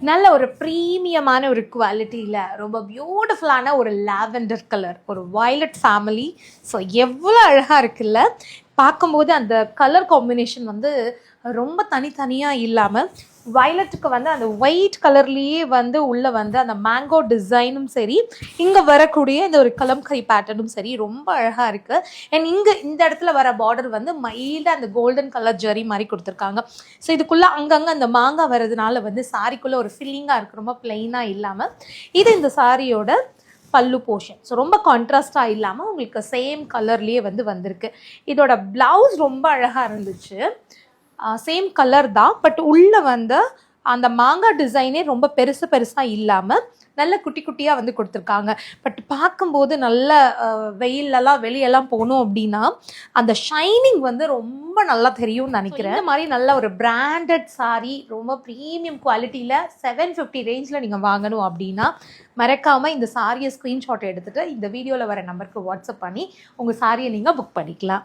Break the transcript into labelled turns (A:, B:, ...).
A: நல்ல ஒரு ப்ரீமியமான ஒரு குவாலிட்டியில் ரொம்ப பியூட்டிஃபுல்லான ஒரு லாவெண்டர் கலர், ஒரு வயலட் ஃபேமிலி. ஸோ எவ்வளோ அழகாக இருக்குல்ல, பார்க்கும்போது அந்த கலர் காம்பினேஷன் வந்து ரொம்ப தனித்தனியாக இல்லாமல் வயலட்டுக்கு வந்து அந்த ஒயிட் கலர்லேயே வந்து உள்ளே வந்து அந்த மேங்கோ டிசைனும் சரி, இங்கே வரக்கூடிய இந்த ஒரு கலம்கரி பேட்டர்னும் சரி ரொம்ப அழகாக இருக்குது. அண்ட் இங்கே இந்த இடத்துல வர பார்டர் வந்து மைல்டாக அந்த கோல்டன் கலர் ஜரி மாதிரி கொடுத்துருக்காங்க. ஸோ இதுக்குள்ளே அங்கங்கே அந்த மாங்காய் வர்றதுனால வந்து சாரிக்குள்ளே ஒரு ஃபில்லிங்காக இருக்குது, ரொம்ப பிளெயினாக இல்லாமல். இது இந்த சாரியோட பல்லு போர்ஷன். ஸோ ரொம்ப கான்ட்ராஸ்டாக இல்லாமல் உங்களுக்கு சேம் கலர்லேயே வந்து வந்திருக்கு. இதோட ப்ளவுஸ் ரொம்ப அழகாக இருந்துச்சு, சேம் கலர் தான். பட் உள்ளே வந்து அந்த மாங்காய் டிசைனே ரொம்ப பெருசாக இல்லாமல் நல்ல குட்டி குட்டியாக வந்து கொடுத்துருக்காங்க. பட் பார்க்கும்போது நல்ல வெளியெல்லாம் போகணும் அப்படின்னா அந்த ஷைனிங் வந்து ரொம்ப நல்லா தெரியும்னு நினைக்கிறேன். இந்த மாதிரி நல்ல ஒரு பிராண்டட் சாரீ ரொம்ப ப்ரீமியம் குவாலிட்டியில் 750 ரேஞ்சில் நீங்கள் வாங்கணும் அப்படின்னா மறக்காமல் இந்த சாரியை ஸ்க்ரீன்ஷாட் எடுத்துகிட்டு இந்த வீடியோவில் வர நம்பருக்கு வாட்ஸ்அப் பண்ணி உங்கள் சாரியை நீங்கள் புக் பண்ணிக்கலாம்.